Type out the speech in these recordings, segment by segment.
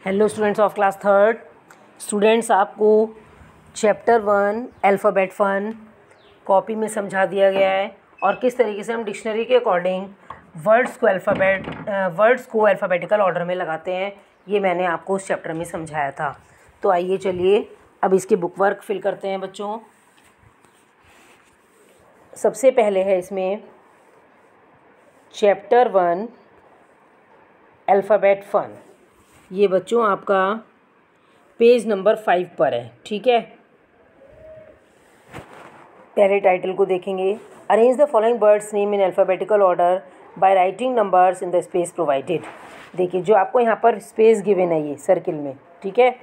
Hello students of class third. Students, आपको chapter 1 alphabet fun copy में समझा दिया गया है और किस तरीके से हम डिक्शनरी के अकॉर्डिंग वर्ड्स को अल्फ़ाबेटिकल ऑर्डर में लगाते हैं, ये मैंने आपको उस चैप्टर में समझाया था। तो आइए चलिए अब इसके बुक वर्क फिल करते हैं बच्चों। सबसे पहले है इसमें चैप्टर 1 अल्फ़ाबेट फन। ये बच्चों आपका पेज नंबर 5 पर है, ठीक है। पहले टाइटल को देखेंगे, arrange the following birds name in alphabetical order by writing numbers in the space provided. देखिए जो आपको यहाँ पर स्पेस गिवन है, ये सर्किल में, ठीक है,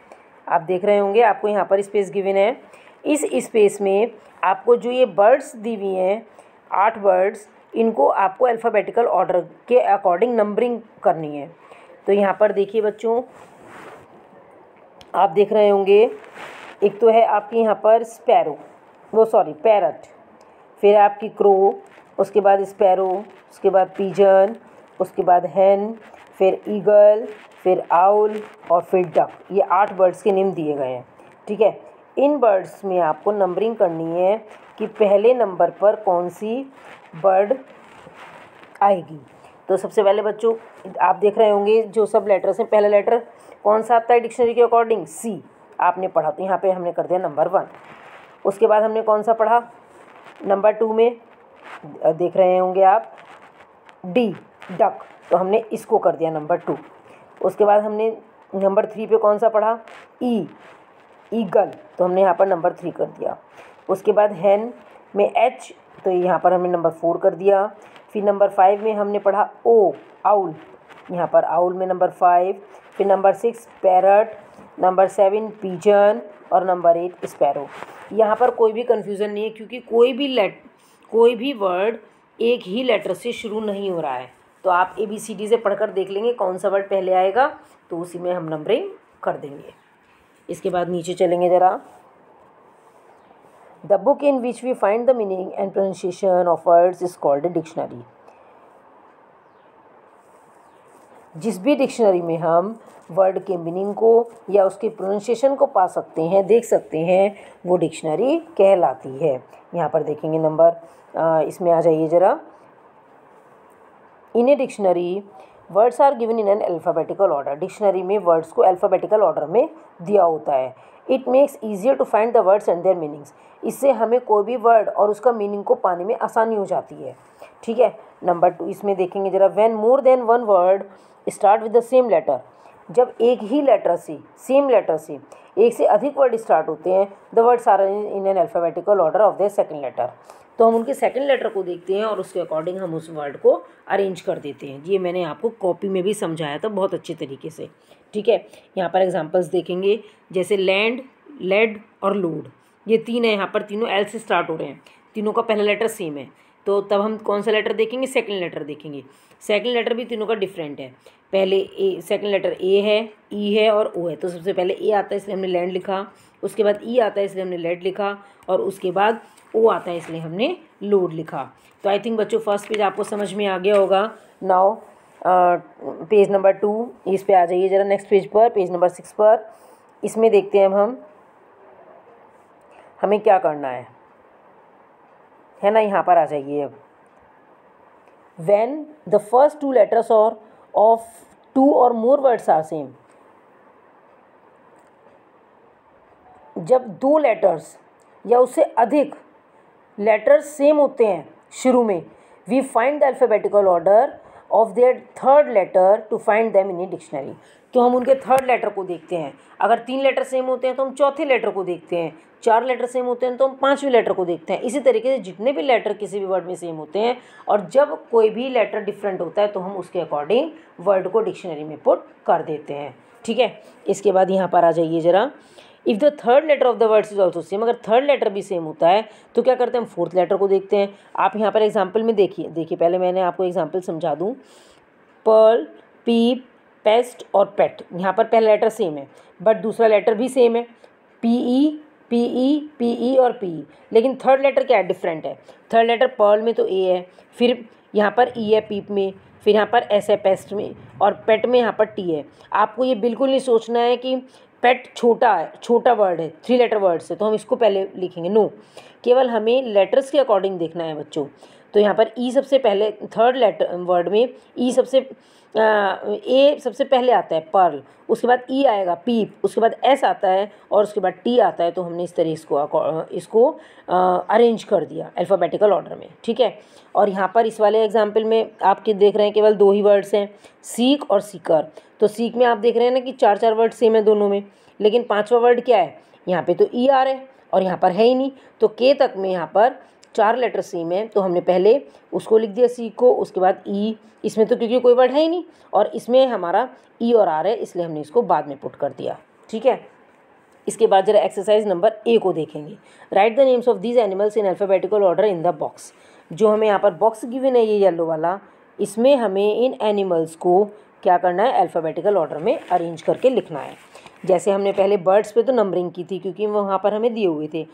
आप देख रहे होंगे आपको यहाँ पर स्पेस गिवन है। इस स्पेस में आपको जो ये बर्ड्स दी हुई हैं 8 बर्ड्स, इनको आपको अल्फ़ाबेटिकल ऑर्डर के अकॉर्डिंग नंबरिंग करनी है। तो यहाँ पर देखिए बच्चों, आप देख रहे होंगे एक तो है आपकी यहाँ पर पैरट, फिर आपकी क्रो, उसके बाद स्पैरो, उसके बाद पिजन, उसके बाद हैन, फिर ईगल, फिर आउल और फिर डक। ये 8 बर्ड्स के नेम दिए गए हैं, ठीक है। इन बर्ड्स में आपको नंबरिंग करनी है कि पहले नंबर पर कौन सी बर्ड आएगी। तो सबसे पहले बच्चों आप देख रहे होंगे जो सब लेटर्स हैं, पहला लेटर कौन सा आता है डिक्शनरी के अकॉर्डिंग? सी आपने पढ़ा, तो यहाँ पे हमने कर दिया नंबर 1। उसके बाद हमने कौन सा पढ़ा? नंबर 2 में देख रहे होंगे आप डी डक, तो हमने इसको कर दिया नंबर 2। उसके बाद हमने नंबर 3 पे कौन सा पढ़ा? ई ईगल, तो हमने यहाँ पर नंबर 3 कर दिया। उसके बाद हैन में एच, तो यहाँ पर हमने नंबर 4 कर दिया। फिर नंबर 5 में हमने पढ़ा ओ आउल, यहाँ पर आउल में नंबर 5। फिर नंबर 6 पैरट, नंबर 7 पिजन और नंबर 8 स्पैरो। यहाँ पर कोई भी कन्फ्यूज़न नहीं है क्योंकि कोई भी वर्ड एक ही लेटर से शुरू नहीं हो रहा है। तो आप ABCD से पढ़कर देख लेंगे कौन सा वर्ड पहले आएगा, तो उसी में हम नंबरिंग कर देंगे। इसके बाद नीचे चलेंगे ज़रा। The book in which we find the meaning and pronunciation of words is called a dictionary. जिस भी डिक्शनरी में हम वर्ड के मीनिंग को या उसके प्रोनाउंसिएशन को पा सकते हैं, देख सकते हैं, वो डिक्शनरी कहलाती है। यहाँ पर देखेंगे नंबर, इसमें आ जाइए ज़रा। In a dictionary words are given in an alphabetical order. Dictionary में वर्ड्स को अल्फ़ाबेटिकल ऑर्डर में दिया होता है। It makes easier to find the words and their meanings. इससे हमें कोई भी वर्ड और उसका मीनिंग को पाने में आसानी हो जाती है, ठीक है। नंबर 2 इसमें देखेंगे ज़रा, when more than one word start with the same letter. जब एक ही लेटर से, सेम लेटर से एक से अधिक वर्ड स्टार्ट होते हैं, the words are in an alphabetical order of their second letter. तो हम उनके सेकंड लेटर को देखते हैं और उसके अकॉर्डिंग हम उस वर्ड को अरेंज कर देते हैं। ये मैंने आपको कॉपी में भी समझाया था बहुत अच्छे तरीके से, ठीक है। यहाँ पर एग्जांपल्स देखेंगे, जैसे लैंड, लेड और लोड, ये 3 है। यहाँ पर तीनों एल से स्टार्ट हो रहे हैं, तीनों का पहला लेटर सेम है। तो तब हम कौन सा लेटर देखेंगे? सेकंड लेटर देखेंगे। सेकंड लेटर भी तीनों का डिफरेंट है। पहले ए, सेकंड लेटर ए है, ई है और ओ है। तो सबसे पहले ए आता है इसलिए हमने लैंड लिखा, उसके बाद ई आता है इसलिए हमने लेड लिखा, और उसके बाद ओ आता है इसलिए हमने लोड लिखा। तो आई थिंक बच्चों फर्स्ट पेज आपको समझ में आ गया होगा। नाउ पेज नंबर 2, इस पे आ जाइए ज़रा नेक्स्ट पेज पर, पेज नंबर 6 पर। इसमें देखते हैं हम हमें क्या करना है ना। यहाँ पर आ जाइए अब। व्हेन द फर्स्ट 2 लेटर्स और ऑफ 2 और मोर वर्ड्स आर सेम। जब 2 लेटर्स या उससे अधिक लेटर्स सेम होते हैं शुरू में, we find the alphabetical order of their third letter to find them in a dictionary. तो हम उनके थर्ड लेटर को देखते हैं। अगर 3 लेटर सेम होते हैं तो हम चौथे लेटर को देखते हैं, 4 लेटर सेम होते हैं तो हम 5वें लेटर को देखते हैं। इसी तरीके से जितने भी लेटर किसी भी वर्ड में सेम होते हैं, और जब कोई भी लेटर डिफरेंट होता है तो हम उसके अकॉर्डिंग वर्ड को डिक्शनरी में पुट कर देते हैं, ठीक है। इसके बाद यहाँ पर आ जाइए ज़रा। If the third letter of the words is also same, अगर थर्ड लेटर भी सेम होता है तो क्या करते हैं? हम फोर्थ लेटर को देखते हैं। आप यहाँ पर एग्जाम्पल में देखिए पहले मैंने आपको एग्जाम्पल समझा दूँ। पर्ल, पीप, पेस्ट और पेट, यहाँ पर पहला लेटर सेम है बट दूसरा लेटर भी सेम है, पी ई और पी, लेकिन थर्ड लेटर क्या है? डिफरेंट है। थर्ड लेटर पर्ल में तो ए है, फिर यहाँ पर ई है पीप में, फिर यहाँ पर एस है पेस्ट में, और पेट में यहाँ पर टी है। आपको ये बिल्कुल नहीं सोचना है कि पेट छोटा है, छोटा वर्ड है, 3 लेटर वर्ड से, तो हम इसको पहले लिखेंगे, नो, केवल हमें लेटर्स के अकॉर्डिंग देखना है बच्चों। तो यहाँ पर ई सबसे पहले, थर्ड लेटर वर्ड में ई सबसे ए सबसे पहले आता है, पर्ल, उसके बाद ई आएगा, पीप, उसके बाद एस आता है, और उसके बाद टी आता है। तो हमने इस तरह इसको अरेंज कर दिया अल्फ़ाबेटिकल ऑर्डर में, ठीक है। और यहाँ पर इस वाले एग्जाम्पल में आपके देख रहे हैं केवल 2 ही वर्ड्स हैं, सीक और सीकर। तो सीक में आप देख रहे हैं ना कि 4 वर्ड सेम है दोनों में, लेकिन 5वां वर्ड क्या है, यहाँ पे तो ई आ रहा है और यहाँ पर है ही नहीं। तो के तक में यहाँ पर 4 लेटर सेम है, तो हमने पहले उसको लिख दिया सी को, उसके बाद ई, इसमें तो क्योंकि कोई वर्ड है ही नहीं, और इसमें हमारा ई और आर है, इसलिए हमने इसको बाद में पुट कर दिया, ठीक है। इसके बाद जरा एक्सरसाइज नंबर ए को देखेंगे। Right the names of these animals in alphabetical order in the box. जो हमें यहाँ पर बॉक्स गिवन है, ये येलो वाला, इसमें हमें इन एनिमल्स को क्या करना है, अल्फ़ाबेटिकल ऑर्डर में अरेंज करके लिखना है। जैसे हमने पहले बर्ड्स पे तो नंबरिंग की थी क्योंकि वहाँ पर हमें दिए हुए थे,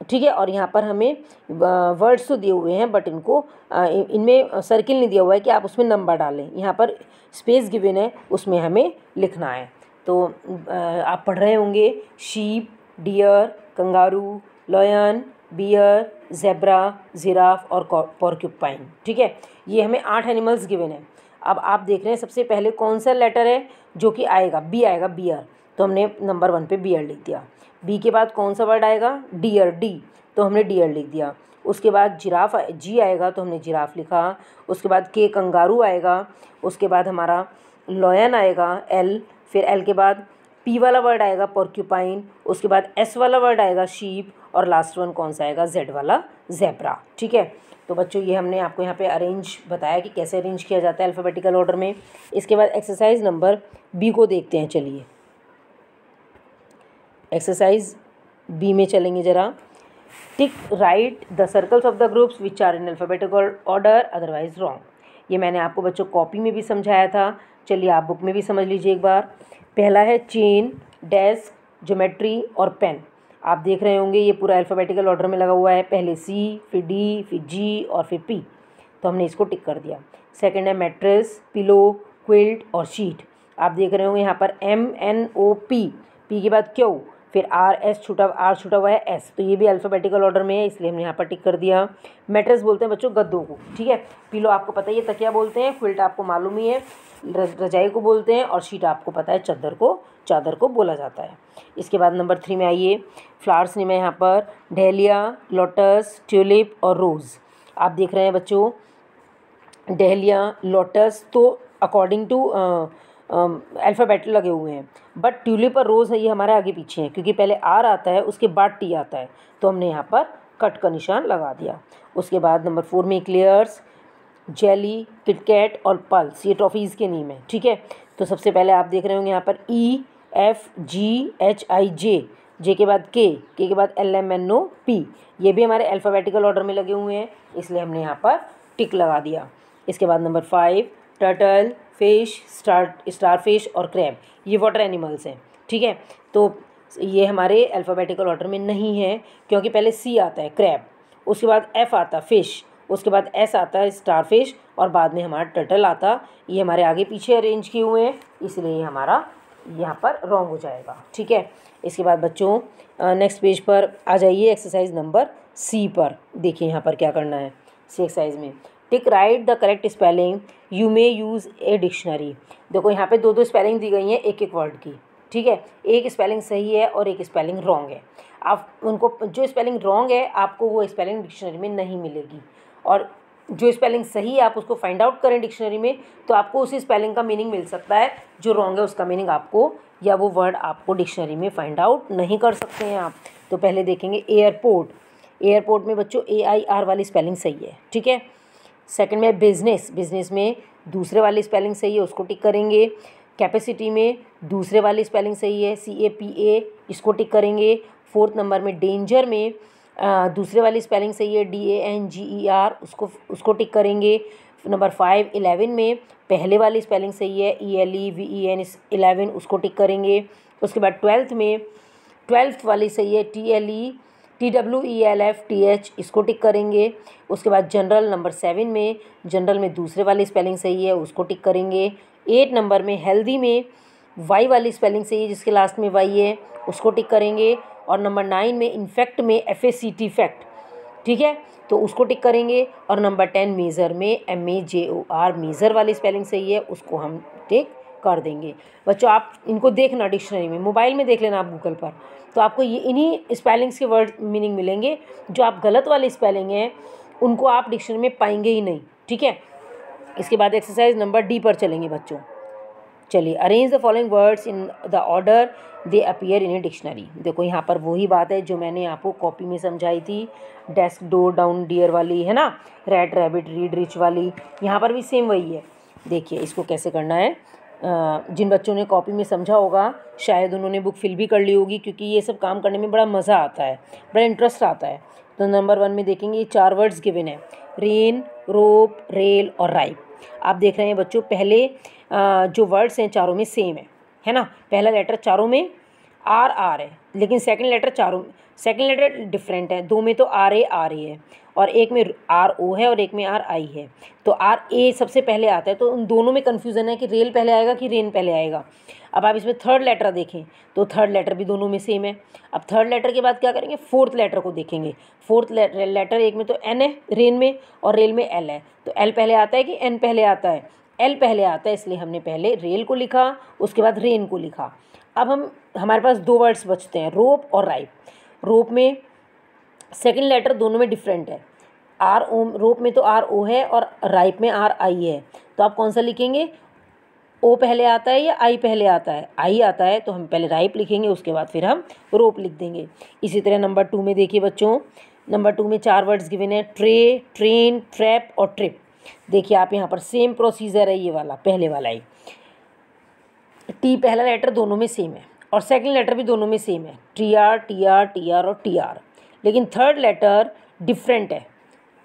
ठीक है। और यहाँ पर हमें वर्ड्स तो दिए हुए हैं, बट इनको इनमें सर्किल नहीं दिया हुआ है कि आप उसमें नंबर डालें। यहाँ पर स्पेस गिवन है, उसमें हमें लिखना है। तो आप पढ़ रहे होंगे, sheep, deer, kangaroo, lion, bear, zebra, giraffe और पॉर्क्यूपाइन, ठीक है। ये हमें 8 एनिमल्स गिवन है। अब आप देख रहे हैं सबसे पहले कौन सा लेटर है जो कि आएगा, बी आएगा, बियर, तो हमने नंबर 1 पे बियर लिख दिया। बी के बाद कौन सा वर्ड आएगा, डियर, डी, तो हमने डियर लिख दिया। उसके बाद जिराफ, जी आएगा, तो हमने जिराफ लिखा। उसके बाद के कंगारू आएगा, उसके बाद हमारा लॉयन आएगा, एल, फिर एल के बाद पी वाला वर्ड आएगा, पॉर्क्यूपाइन, उसके बाद एस वाला वर्ड आएगा, शीप, और लास्ट वन कौन सा आएगा, जेड वाला, ज़ेब्रा, ठीक है। तो बच्चों ये हमने आपको यहाँ पे अरेंज बताया कि कैसे अरेंज किया जाता है अल्फ़ाबेटिकल ऑर्डर में। इसके बाद एक्सरसाइज नंबर बी को देखते हैं, चलिए एक्सरसाइज बी में चलेंगे जरा। Tick right the circles of the groups which are in alphabetical order otherwise wrong. ये मैंने आपको बच्चों कॉपी में भी समझाया था, चलिए आप बुक में भी समझ लीजिए एक बार। पहला है चेन, डेस्क, ज्योमेट्री और पेन। आप देख रहे होंगे ये पूरा अल्फ़ाबेटिकल ऑर्डर में लगा हुआ है, पहले सी, फिर डी, फिर जी और फिर पी, तो हमने इसको टिक कर दिया। सेकंड है मैट्रेस, पिलो, क्विल्ट और शीट। आप देख रहे होंगे यहाँ पर MNOP, पी के बाद क्यू, फिर आर छूटा हुआ है एस, तो ये भी अल्फ़ाबेटिकल ऑर्डर में है, इसलिए हमने यहाँ पर टिक कर दिया। मैट्रेस बोलते हैं बच्चों गद्दों को, ठीक है। पिलो आपको पता है ये तकिया बोलते हैं, क्विल्ट आपको मालूम ही है रजाई को बोलते हैं, और शीट आपको पता है चादर को बोला जाता है। इसके बाद नंबर 3 में आइए, फ्लावर्स नेम है यहाँ पर डहलिया, लोटस, ट्यूलिप और रोज़। आप देख रहे हैं बच्चों, डहलिया, लोटस तो अकॉर्डिंग टू अल्फ़ाबेट लगे हुए हैं, बट ट्यूलिप और रोज़ है ये हमारे आगे पीछे हैं, क्योंकि पहले आर आता है उसके बाद टी आता है, तो हमने यहाँ पर कट का निशान लगा दिया। उसके बाद नंबर 4 में क्लियर्स, जेली, किटकैट और पल्स, ये टॉफ़ीज़ के नेम है, ठीक है। तो सबसे पहले आप देख रहे होंगे यहाँ पर EFGHIJ, जे के बाद के के बाद LMNOP, ये भी हमारे अल्फ़ाबेटिकल ऑर्डर में लगे हुए हैं, इसलिए हमने यहाँ पर टिक लगा दिया। इसके बाद नंबर 5 टर्टल, फिश, स्टारफिश और क्रैब, ये वाटर एनिमल्स हैं, ठीक है। तो ये हमारे अल्फ़ाबेटिकल ऑर्डर में नहीं है, क्योंकि पहले सी आता है क्रैब, उसके बाद F आता है फिश, उसके बाद S आता है स्टारफिश, और बाद में हमारा टर्टल आता। ये हमारे आगे पीछे अरेंज किए हुए हैं, इसलिए ये हमारा यहाँ पर रॉन्ग हो जाएगा, ठीक है। इसके बाद बच्चों नेक्स्ट पेज पर आ जाइए, एक्सरसाइज नंबर सी पर। देखिए यहाँ पर क्या करना है सी एक्सरसाइज में, टिक right the correct spelling, you may use a dictionary. देखो यहाँ पे 2 स्पेलिंग दी गई हैं एक वर्ड की, ठीक है। एक स्पेलिंग सही है और एक स्पेलिंग रॉन्ग है। आप उनको, जो स्पेलिंग रॉन्ग है आपको वो स्पेलिंग डिक्शनरी में नहीं मिलेगी, और जो स्पेलिंग सही है आप उसको फाइंड आउट करें डिक्शनरी में, तो आपको उसी स्पेलिंग का मीनिंग मिल सकता है। जो रॉन्ग है उसका मीनिंग आपको, या वो वर्ड आपको डिक्शनरी में फाइंड आउट नहीं कर सकते हैं आप। तो पहले देखेंगे एयरपोर्ट, एयरपोर्ट में बच्चों AIR वाली स्पेलिंग सही है, ठीक है। सेकंड में बिजनेस, बिजनेस में दूसरे वाली स्पेलिंग सही है, उसको टिक करेंगे। कैपेसिटी में दूसरे वाली स्पेलिंग सही है, CAPA, इसको टिक करेंगे। 4th नंबर में डेंजर में दूसरे वाली स्पेलिंग सही है, DANGER, उसको टिक करेंगे। नंबर 5 11 में पहले वाली स्पेलिंग सही है, ELEVEN 11, उसको टिक करेंगे। उसके बाद 12th में 12th वाली सही है, TWELFTH इसको टिक करेंगे। उसके बाद जनरल नंबर 7 में, जनरल में दूसरे वाली स्पेलिंग सही है उसको टिक करेंगे। 8 नंबर में हेल्दी में वाई वाली स्पेलिंग सही है जिसके लास्ट में वाई है उसको टिक करेंगे। और नंबर 9 में इन्फेक्ट में FACT फैक्ट, ठीक है, तो उसको टिक करेंगे। और नंबर 10 मेज़र में MAJOR मेज़र वाली स्पेलिंग सही है उसको हम टिक कर देंगे। बच्चों आप इनको देखना डिक्शनरी में, मोबाइल में देख लेना आप गूगल पर, तो आपको ये इन्हीं स्पेलिंग्स के वर्ड मीनिंग मिलेंगे। जो आप गलत वाली स्पेलिंग हैं उनको आप डिक्शनरी में पाएंगे ही नहीं, ठीक है। इसके बाद एक्सरसाइज नंबर D पर चलेंगे बच्चों। चलिए, arrange the following words in the order they appear in a dictionary. देखो यहाँ पर वही बात है जो मैंने आपको कॉपी में समझाई थी, डेस्क डोर डाउन डियर वाली, है ना, रैट रैबिट रीड रिच वाली, यहाँ पर भी सेम वही है। देखिए इसको कैसे करना है। जिन बच्चों ने कॉपी में समझा होगा शायद उन्होंने बुक फिल भी कर ली होगी, क्योंकि ये सब काम करने में बड़ा मज़ा आता है, बड़ा इंटरेस्ट आता है। तो नंबर 1 में देखेंगे ये 4 वर्ड्स गिवन है, रेन, रोप, रेल और राइप। आप देख रहे हैं बच्चों पहले जो वर्ड्स हैं चारों में सेम है ना। पहला लेटर चारों में आर है, लेकिन सेकंड लेटर डिफरेंट है। 2 में तो आर ए है और एक में RO है और एक में RI है। तो RA सबसे पहले आता है, तो उन दोनों में कन्फ्यूज़न है कि रेल पहले आएगा कि रेन पहले आएगा। अब आप इसमें थर्ड लेटर देखें तो थर्ड लेटर भी दोनों में सेम है। अब थर्ड लेटर के बाद क्या करेंगे, फोर्थ लेटर को देखेंगे। फोर्थ लेटर एक में तो N है रेन में और रेल में L है, तो L पहले आता है कि N पहले आता है, L पहले आता है, इसलिए हमने पहले रेल को लिखा उसके बाद रेन को लिखा। अब हमारे पास 2 वर्ड्स बचते हैं, रोप और राइप। रोप में सेकंड लेटर दोनों में डिफरेंट है, रोप में तो RO है और राइप में RI है। तो आप कौन सा लिखेंगे, O पहले आता है या I पहले आता है, I आता है, तो हम पहले राइप लिखेंगे उसके बाद फिर हम रोप लिख देंगे। इसी तरह नंबर 2 में देखिए बच्चों, नंबर 2 में 4 वर्ड्स गिवन है, ट्रे, ट्रेन, ट्रैप और ट्रिप। देखिए आप यहाँ पर सेम प्रोसीजर है, ये वाला पहले वाला ही। T पहला लेटर दोनों में सेम है और सेकंड लेटर भी दोनों में सेम है, TR और TR, लेकिन थर्ड लेटर डिफरेंट है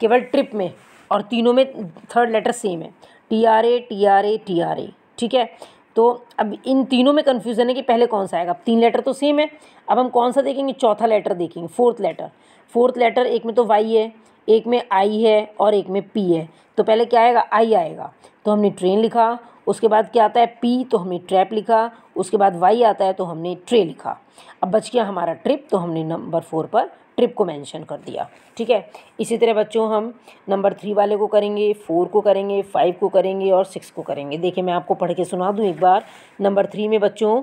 केवल ट्रिप में, और तीनों में थर्ड लेटर सेम है, TRA, ठीक है। तो अब इन तीनों में कन्फ्यूज़न है कि पहले कौन सा आएगा। अब 3 लेटर तो सेम है, अब हम कौन सा देखेंगे, चौथा लेटर देखेंगे, फोर्थ लेटर एक में तो Y है, एक में I है और एक में P है। तो पहले क्या आएगा, I आएगा, तो हमने ट्रेन लिखा। उसके बाद क्या आता है, P, तो हमने ट्रैप लिखा। उसके बाद Y आता है तो हमने ट्रे लिखा। अब बच गया हमारा ट्रिप, तो हमने नंबर 4 पर ट्रिप को मेंशन कर दिया, ठीक है। इसी तरह बच्चों हम नंबर 3 वाले को करेंगे, 4 को करेंगे, 5 को करेंगे और 6 को करेंगे। देखिए मैं आपको पढ़ के सुना दूं एक बार। नंबर 3 में बच्चों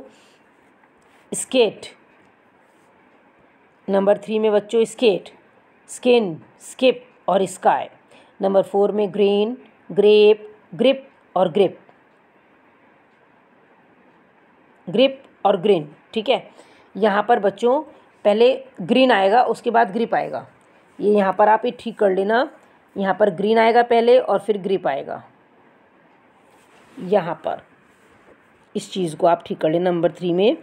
स्केट, नंबर 3 में बच्चों स्केट, स्किन, स्किप और स्काई। नंबर 4 में ग्रेन, ग्रेप, ग्रिप और ग्रिप, ग्रिप और ग्रीन, ठीक है। यहाँ पर बच्चों पहले ग्रीन आएगा उसके बाद ग्रिप आएगा, ये यहाँ पर आप ये ठीक कर लेना। यहाँ पर ग्रीन आएगा पहले और फिर ग्रिप आएगा, यहाँ पर इस चीज़ को आप ठीक कर लेना। नंबर 3 में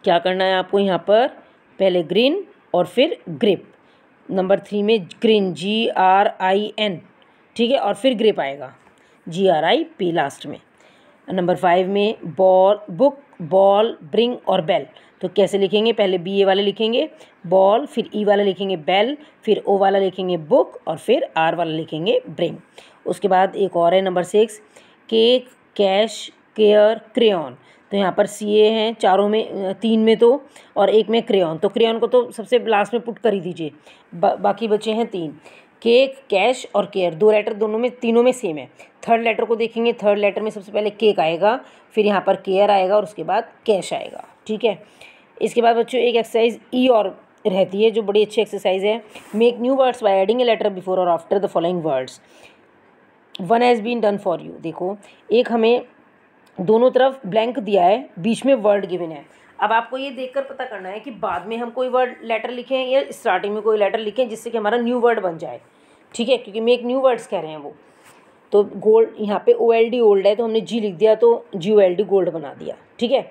क्या करना है आपको, यहाँ पर पहले ग्रीन और फिर ग्रिप। नंबर 3 में ग्रीन, GRIN, ठीक है, और फिर ग्रिप आएगा, GRIP लास्ट में। नंबर 5 में बॉल, बुक, बॉल, ब्रिंग और बेल। तो कैसे लिखेंगे, पहले BA वाले लिखेंगे बॉल, फिर E वाला लिखेंगे बेल, फिर O वाला लिखेंगे बुक और फिर R वाला लिखेंगे ब्रिंग। उसके बाद एक और है number 6, cake, cash, care, crayon. तो यहाँ पर CA हैं चारों में, 3 में तो, और एक में क्रेयॉन। तो क्रेयॉन को तो सबसे लास्ट में पुट कर ही दीजिए, बाकी बचे हैं 3, केक, कैश और केयर। 2 लेटर दोनों में, तीनों में सेम है। थर्ड लेटर को देखेंगे, थर्ड लेटर में सबसे पहले केक आएगा, फिर यहाँ पर केयर आएगा और उसके बाद कैश आएगा, ठीक है। इसके बाद बच्चों एक एक्सरसाइज E और रहती है जो बड़ी अच्छी एक्सरसाइज है। Make new words by adding a letter before और after the following words, one has been done for you. देखो एक हमें दोनों तरफ ब्लैंक दिया है, बीच में वर्ड गिवन है। अब आपको ये देखकर पता करना है कि बाद में हम कोई वर्ड लेटर लिखें या स्टार्टिंग में कोई लेटर लिखें जिससे कि हमारा न्यू वर्ड बन जाए, ठीक है, क्योंकि मेक न्यू वर्ड्स कह रहे हैं वो। तो गोल्ड, यहाँ पे OLD ओल्ड है तो हमने G लिख दिया, तो GOLD गोल्ड बना दिया, ठीक है।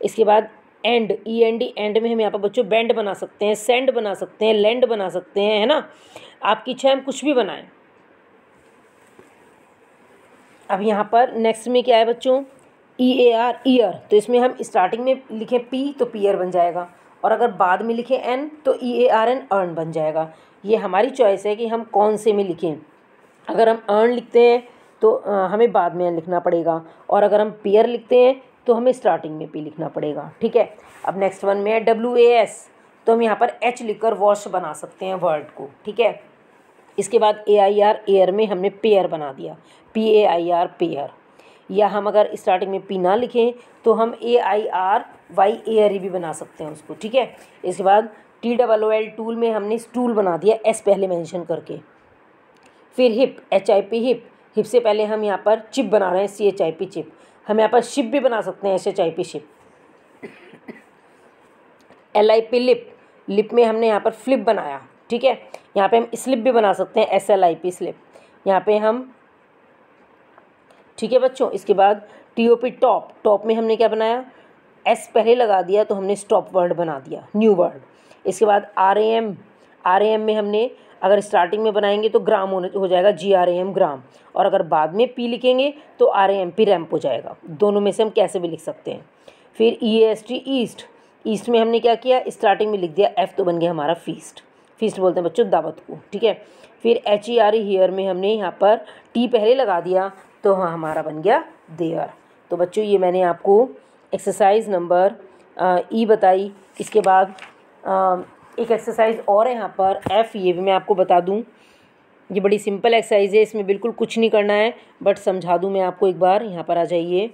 इसके बाद एंड, END, एंड में हम यहाँ पर बच्चों बैंड बना सकते हैं, सेंड बना सकते हैं, लैंड बना सकते हैं, है ना, आपकी इच्छा है हम कुछ भी बनाएं। अब यहाँ पर नेक्स्ट में क्या है बच्चों, EAR, ईयर। तो इसमें हम स्टार्टिंग में लिखें P तो पियर बन जाएगा, और अगर बाद में लिखें एन तो EARN अर्न बन जाएगा। ये हमारी चॉइस है कि हम कौन से में लिखें। अगर हम अर्न लिखते हैं तो हमें बाद में लिखना पड़ेगा, और अगर हम पेयर लिखते हैं तो हमें स्टार्टिंग में पी लिखना पड़ेगा। ठीक है, अब नेक्स्ट वन में है WAS, तो हम यहाँ पर H लिखकर वॉश बना सकते हैं वर्ड को। ठीक है, इसके बाद AIR एयर में हमने पेयर बना दिया, PAIR पेयर। या हम अगर स्टार्टिंग में पी ना लिखें तो हम AIRY एयर भी बना सकते हैं उसको। ठीक है, इसके बाद TOOL टूल में हमने स्टूल बना दिया S पहले मेंशन करके। फिर हिप, HIP हिप, हिप से पहले हम यहाँ पर चिप बना रहे हैं, CHIP चिप। हम यहाँ पर शिप भी बना सकते हैं, SHIP ship. LIP lip, lip में हमने यहाँ पर फ्लिप बनाया। ठीक है, यहाँ पे हम स्लिप भी बना सकते हैं, SLIP स्लिप यहाँ पे हम। ठीक है बच्चों, इसके बाद TOP टॉप, टॉप में हमने क्या बनाया, S पहले लगा दिया तो हमने स्टॉप वर्ड बना दिया, न्यू वर्ड। इसके बाद RAM, RAM में हमने अगर स्टार्टिंग में बनाएंगे तो ग्राम हो जाएगा, GRAM ग्राम, और अगर बाद में P लिखेंगे तो RAMP रैम्प हो जाएगा। दोनों में से हम कैसे भी लिख सकते हैं। फिर EAST ईस्ट, ईस्ट में हमने क्या किया, स्टार्टिंग में लिख दिया F तो बन गया हमारा फीस्ट, फीस्ट बोलते हैं बच्चों दावत को। ठीक है, फिर HERE हियर में हमने यहाँ पर T पहले लगा दिया तो हाँ हमारा बन गया देयर। तो बच्चों ये मैंने आपको एक्सरसाइज नंबर E बताई। इसके बाद एक एक्सरसाइज और है यहाँ पर F, ये भी मैं आपको बता दूँ। ये बड़ी सिंपल एक्सरसाइज है, इसमें बिल्कुल कुछ नहीं करना है, बट समझा दूँ मैं आपको एक बार। यहाँ पर आ जाइए।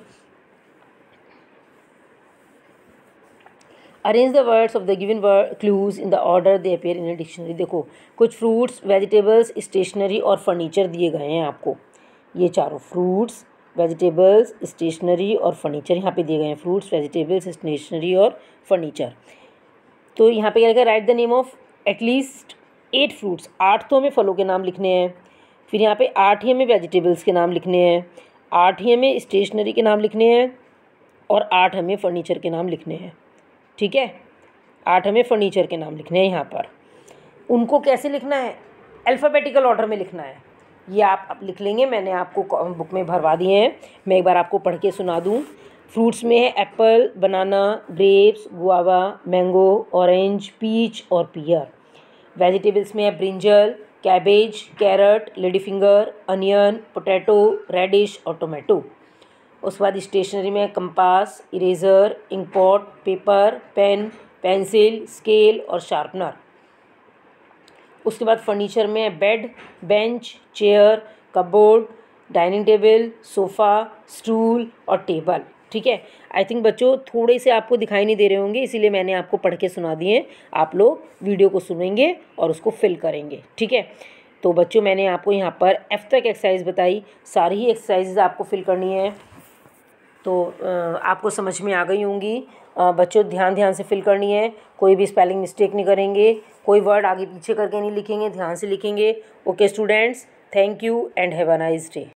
Arrange the words of the given clues in the order they appear in a dictionary. देखो कुछ फ्रूट्स, वेजिटेबल्स, स्टेशनरी और फर्नीचर दिए गए हैं आपको। ये चारों फ्रूट्स, वेजिटेबल्स, स्टेशनरी और फर्नीचर यहाँ पे दिए गए हैं। फ्रूट्स, वेजिटेबल्स, स्टेशनरी और फर्नीचर। तो यहाँ पे क्या लिखा है, right the name of at least 8 fruits. 8 तो हमें फलों के नाम लिखने हैं। फिर यहाँ पे 8 ही हमें वेजिटेबल्स के नाम लिखने हैं, 8 ही हमें स्टेशनरी के नाम लिखने हैं, और 8 हमें फर्नीचर के नाम लिखने हैं। ठीक है, 8 हमें फर्नीचर के नाम लिखने हैं यहाँ पर। उनको कैसे लिखना है, अल्फ़ाबेटिकल ऑर्डर में लिखना है। ये आप अब लिख लेंगे, मैंने आपको बुक में भरवा दिए हैं। मैं एक बार आपको पढ़ के सुना दूँ। फ्रूट्स में है apple, banana, grapes, guava, mango, orange, peach और पियर। वेजिटेबल्स में है brinjal, cabbage, carrot, lady finger, onion, potato, radish और टोमेटो। उसके बाद स्टेशनरी में compass, eraser, ink pot, paper, pen, pencil, scale और शार्पनर। उसके बाद फर्नीचर में bed, bench, chair, cupboard, dining table, sofa, stool और टेबल। ठीक है, आई थिंक बच्चों थोड़े से आपको दिखाई नहीं दे रहे होंगे, इसीलिए मैंने आपको पढ़ के सुना दिए। आप लोग वीडियो को सुनेंगे और उसको फिल करेंगे। ठीक है, तो बच्चों मैंने आपको यहाँ पर F तक एक्सरसाइज बताई, सारी ही एक्सरसाइज आपको फिल करनी है। तो आपको समझ में आ गई होंगी। बच्चों ध्यान से फिल करनी है, कोई भी स्पेलिंग मिस्टेक नहीं करेंगे, कोई वर्ड आगे पीछे करके नहीं लिखेंगे, ध्यान से लिखेंगे। Okay students, thank you and have a nice day.